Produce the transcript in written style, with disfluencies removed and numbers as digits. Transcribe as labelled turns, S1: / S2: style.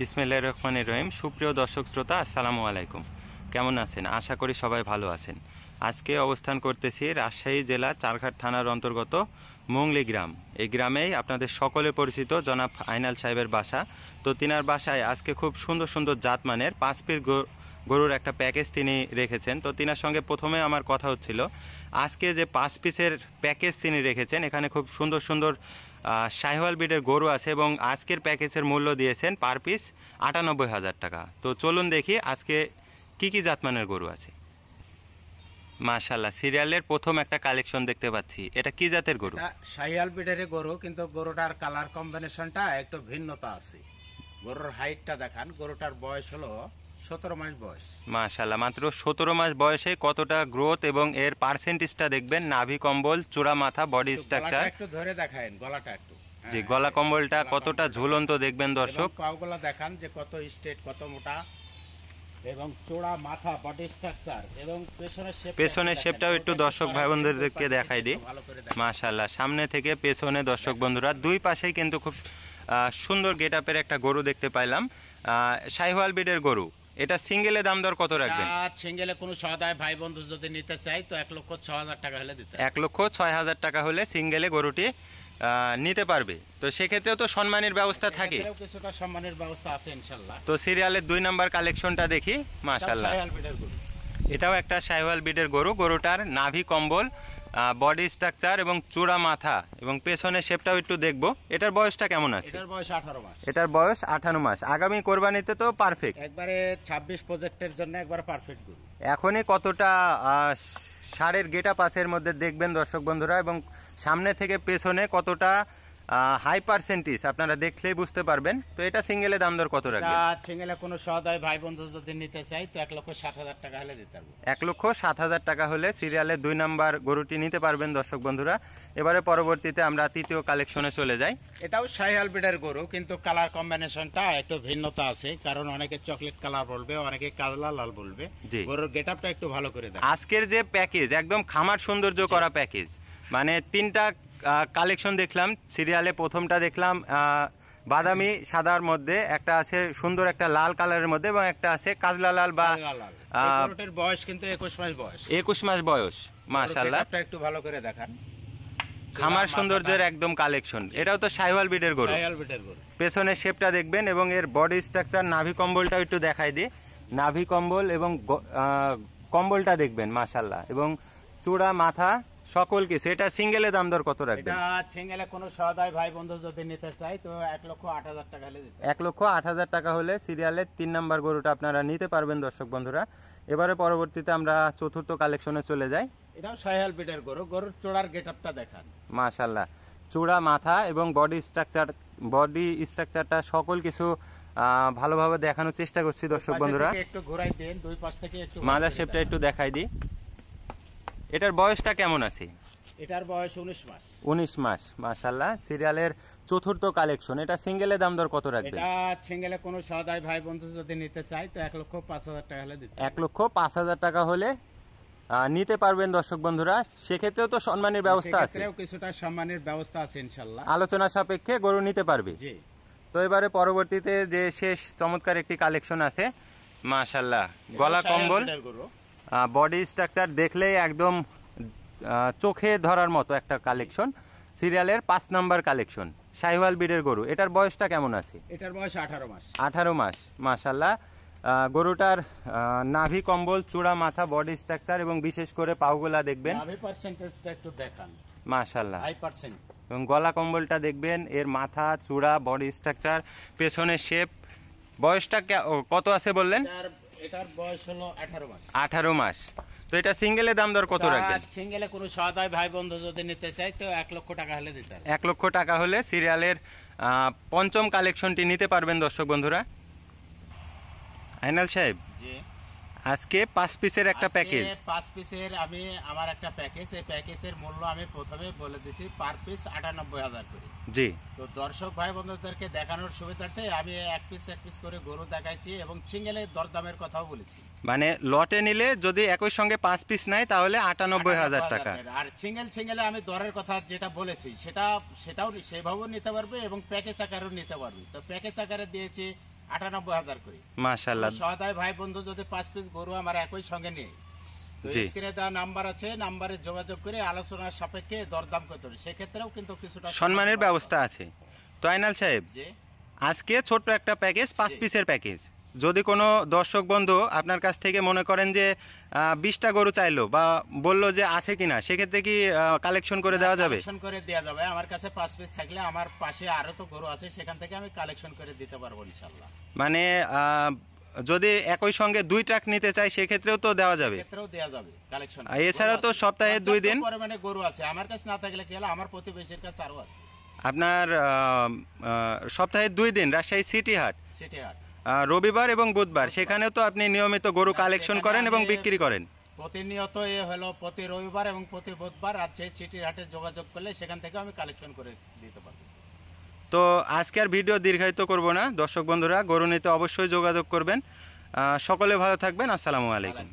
S1: বিসমিল্লাহির রহমানির রহিম। সুপ্রিয় দর্শক শ্রোতা, আসসালামু আলাইকুম। কেমন আছেন? আশা করি সবাই ভালো আছেন। আজকে অবস্থান করতেছি রাজশাহী জেলা চারঘাট থানার অন্তর্গত মুংলি গ্রাম। এই গ্রামেই আপনাদের সকলে পরিচিত জনাব আইনাল সাহেবের বাসা। তো তিনার বাসায় আজকে খুব সুন্দর সুন্দর জাতমানের 5 পিস গরুর একটা প্যাকেজ তিনি রেখেছেন। তো তিনার সঙ্গে প্রথমে আমার কথা হচ্ছিল, আজকে যে 5 পিসের প্যাকেজ তিনি রেখেছেন, এখানে খুব সুন্দর সুন্দর শাহিওয়াল ব্রিডের গরু আছে এবং আজকের প্যাকেজের মূল্য দিয়েছেন পার পিস 98,000 টাকা। তো চলুন দেখি আজকে কি কি জাতমানের গরু আছে। মাশাআল্লাহ, সিরিয়ালের প্রথম একটা কালেকশন দেখতে পাচ্ছি। এটা কি জাতের গরু?
S2: শাহিওয়াল ব্রিডের গরু, কিন্তু গরুটার কালার কম্বিনেশনটা একটু ভিন্নতা আছে। গরুর হাইটটা দেখান। গরুটার বয়স হলো 17 মাস বয়স।
S1: মাশাআল্লাহ, মাত্র 17 মাস বয়সে কতটা গ্রোথ এবং এর পার্সেন্টেজটা দেখবেন। নাভি কম্বল, চূড়া মাথা, বডি স্ট্রাকচার
S2: একটু ধরে দেখায়েন গলাটা একটু।
S1: জি, গলা কম্বলটা কতটা ঝুলন্ত দেখবেন দর্শক।
S2: পাগুলা দেখান যে কত স্ট্রেট, কত মোটা, এবং চূড়া মাথা, বডি স্ট্রাকচার এবং পেছনের
S1: শেপটাও একটু দর্শক ভাই বোনদেরকে দেখাই দিই। মাশাআল্লাহ, সামনে থেকে পেছনে দর্শক বন্ধুরা দুই পাশেই কিন্তু খুব সুন্দর গেটআপের একটা গরু দেখতে পাইলাম। শাহিওয়াল ব্রিডের গরু। এটা সিঙ্গেলে দাম দর কত রাখবেন?
S2: সিঙ্গেলে কোনো সদায় ভাই বন্ধু যদি নিতে চাই তো 1,06,000 টাকা হলে দিতে।
S1: 1,06,000 টাকা হলে সিঙ্গেলে গরুটি নিতে পারবে। তো সেক্ষেত্রেও তো সম্মানের ব্যবস্থা থাকে,
S2: কিছুটা সম্মানের ব্যবস্থা আছে ইনশাআল্লাহ।
S1: তো সিরিয়ালের 2 নাম্বার কালেকশনটা দেখি। মাশাআল্লাহ, এটাও একটা শাহিওয়াল ব্রিডের গরু। গরুটার নাভি কম্বল, বডি স্ট্রাকচার এবং চূড়া মাথা এবং পেছনের শেপটাও একটু দেখবো। এটার বয়সটা কেমন আছে?
S2: এটার বয়স 18 মাস।
S1: এটার বয়স 18 মাস। আগামী কোরবানিতে তো পারফেক্ট,
S2: একবারে 26 প্রজেক্টের জন্য একবারে পারফেক্ট গরু।
S1: এখনই কতটা ষাঁড়ের গেটআপ পাসের মধ্যে দেখবেন দর্শক বন্ধুরা, এবং সামনে থেকে পেছনে কতটা হাই পার্সেন্টেজ আপনারা দেখলেই বুঝতে পারবেন। তো এটা সিঙ্গেলে দাম দর কত রাখবেন?
S2: সিঙ্গেলে কোনো সদায় ভাই বন্ধু যদি নিতে চাই তো 1,07,000 টাকা হলে দিতে পারবো।
S1: 1,07,000 টাকা হলে সিরিয়ালের 2 নাম্বার গরুটি নিতে পারবেন দর্শক বন্ধুরা। এবারে পরবর্তীতে আমরা তৃতীয় কালেকশনে চলে যাই।
S2: এটাও শাহিওয়াল ব্রিডের গরু, কিন্তু কালার কম্বিনেশনটা একটু ভিন্নতা আছে। কারণ অনেকে চকলেট কালার বলবে, অনেকে কাজলা লাল বলবে। গরুর গেটআপটা একটু ভালো করে দেখ।
S1: আজকের যে প্যাকেজ একদম খামার সৌন্দর্য করা প্যাকেজ, মানে 3টা কালেকশন দেখলাম। সিরিয়ালে প্রথমটা দেখলাম বাদামি সাদার মধ্যে, একটা আছে সুন্দর একটা লাল কালারের মধ্যে এবং একটা আছে কাজলা লাল বা
S2: বয়স কিন্তু 21 মাস বয়স।
S1: 21 মাস বয়স। মাশাআল্লাহ,
S2: একটু ভালো করে দেখান।
S1: খামার সৌন্দর্যের একদম কালেকশন। এটাও তো শাহিওয়াল ব্রিডের গরু। পেছনের শেপটা দেখবেন এবং এর বডি স্ট্রাকচার, নাভি কম্বলটাও একটু দেখাই দিই। নাভি কম্বল এবং কম্বলটা দেখবেন মাশাআল্লাহ, এবং চূড়া মাথা সকল কিছু। এটা সিঙ্গেলে দাম দর কত রাখবেন?
S2: এটা সিঙ্গেলে কোনো সদাই ভাই বন্ধু যদি নিতে চাই তো 1,08,000 টাকা হলে দিতে।
S1: 1,08,000 টাকা হলে সিরিয়ালের 3 নাম্বার গরুটা আপনারা নিতে পারবেন দর্শক বন্ধুরা। এবারে পরবর্তীতে আমরা চতুর্থ কালেকশনে চলে যাই।
S2: এটাও শাহিওয়াল ব্রিডের গরু। গরুর চূড়ার গেটআপটা দেখান।
S1: মাশাআল্লাহ, চূড়া মাথা এবং বডি স্ট্রাকচারটা সকল কিছু ভালোভাবে দেখানোর চেষ্টা করছি দর্শক বন্ধুরা।
S2: একটু ঘোরাই দেন, দুই পাশ থেকে একটু
S1: মাদার শেপটা একটু দেখাই দিই। এটার বয়সটা কেমন আছে?
S2: এটার বয়স 19 মাস।
S1: 19 মাস। মাশাআল্লাহ, সিরিয়ালের চতুর্থ কালেকশন। এটা সিঙ্গেলে দাম দর কত রাখবেন?
S2: এটা সিঙ্গেলে কোনো সদাই ভাই বন্ধু যদি নিতে চাই তো 1,05,000 টাকা হলে দিতে।
S1: 1,05,000 টাকা হলে নিতে পারবেন দর্শক বন্ধুরা। সেক্ষেত্রেও তো সম্মানের ব্যবস্থা আছে,
S2: কিছুটা সম্মানের ব্যবস্থা আছে ইনশাআল্লাহ।
S1: আলোচনা সাপেক্ষে গরু নিতে পারবে।
S2: জি।
S1: তো এবারে পরবর্তীতে যে শেষ চমৎকার একটি কালেকশন আছে। মাশাআল্লাহ, গলা কম্বল, বডি স্ট্রাকচার দেখলেই একদম চোখে ধরার মতো একটা কালেকশন। সিরিয়ালের 5 নাম্বার কালেকশন, শাহিওয়াল ব্রিডের গরু। এটার বয়সটা কেমন আছে?
S2: এটার বয়স 18 মাস।
S1: 18 মাস। মাশাআল্লাহ, গরুটার নাভি কম্বল, চূড়া মাথা, বডি স্ট্রাকচার এবং বিশেষ করে পাউগুলা দেখবেন।
S2: নাভি পার্সেন্টেজটা একটু দেখান।
S1: মাশাআল্লাহ,
S2: হাই পার্সেন্ট।
S1: এবং গলা কম্বলটা দেখবেন, এর মাথা, চূড়া, বডি স্ট্রাকচার, পেছনের শেপ। বয়সটা কত আছে বললেন?
S2: এটার বয়স হলো 18 মাস।
S1: 18 মাস। তো এটা সিঙ্গেলে দাম দর কত রাখবেন?
S2: সিঙ্গেলে কোনো সদাই ভাই বন্ধু যদি নিতে চাই তো 1,00,000 টাকা হলে দিতে হবে।
S1: 1,00,000 টাকা হলে সিরিয়ালের 5ম কালেকশনটি নিতে পারবেন দর্শক বন্ধুরা। আইনাল সাহেব,
S2: জি,
S1: আজকে 5 পিসের একটা প্যাকেজ।
S2: 5 পিসের আমার একটা প্যাকেজ। এই প্যাকেজের মূল্য আমি প্রথমে বলে দিছি, পার পিস 98,000 করে।
S1: জি।
S2: তো দর্শক ভাই বন্ধুদেরকে দেখানোর সুবিধার্থে আমি এক পিস করে গরু দেখাইছি এবং সিঙ্গেলে দরদামের কথাও বলেছি।
S1: মানে লটে নিলে যদি একই সঙ্গে 5 পিস নেয় তাহলে 98,000 টাকা।
S2: আর সিঙ্গেলে আমি দরের কথা যেটা বলেছি সেটাও সেভাবেও নিতে পারবে এবং প্যাকেজ আকারেও নিতে পারবে। তো প্যাকেজ আকারে দিয়েছি 98,000 করে।
S1: মাশাআল্লাহ।
S2: সহায় ভাই বন্ধু যদি 5 পিস গরু আমার একই সঙ্গে নিয়ে, তো স্ক্রিনে দেওয়া নাম্বার আছে, নাম্বারে যোগাযোগ করে আলোচনার সাপেক্ষে দরদাম করতে হবে, সেক্ষেত্রেও কিন্তু কিছুটা
S1: সম্মানের ব্যবস্থা আছে। তো আইনাল সাহেব,
S2: যে
S1: আজকে ছোট্ট একটা প্যাকেজ, 5 পিসের প্যাকেজ, যদি কোনো দর্শক বন্ধু আপনার কাছ থেকে মনে করেন যে 20টা গরু চাইলো বা বললো যে আছে কিনা, সেক্ষেত্রে কি কালেকশন করে দেওয়া যাবে?
S2: কালেকশন করে দেওয়া যাবে। আমার কাছে 5 পিস থাকলে আমার পাশে আরো তো গরু আছে, সেখান থেকে আমি কালেকশন করে দিতে পারবো ইনশাআল্লাহ।
S1: মানে যদি একই সঙ্গে 2 ট্রাক নিতে চাই সেক্ষেত্রেও তো দেওয়া যাবে?
S2: ক্ষেত্রেও দেওয়া যাবে কালেকশন।
S1: এছাড়াও তো সপ্তাহে 2 দিন
S2: পরিমাণে গরু আছে, আমার কাছে না থাকলে কি হলো, আমার প্রতিবেশীর কাছে আরো আছে।
S1: আপনার সপ্তাহে 2 দিন রাজশাহী সিটি হাট, রবিবার এবং বুধবার, সেখানেও তো আপনি নিয়মিত গরু কালেকশন করেন এবং বিক্রি করেন?
S2: প্রতিনিয়ত হলো প্রতি রবিবার এবং প্রতি বুধবার আছে সিটির হাটে যোগাযোগ করলে সেখান থেকে আমি কালেকশন করে দিতে পারবো।
S1: তো আজকে আর ভিডিও দীর্ঘায়িত করব না, দর্শক বন্ধুরা গরু নিতে অবশ্যই যোগাযোগ করবেন। সকলে ভালো থাকবেন, আসসালামু আলাইকুম।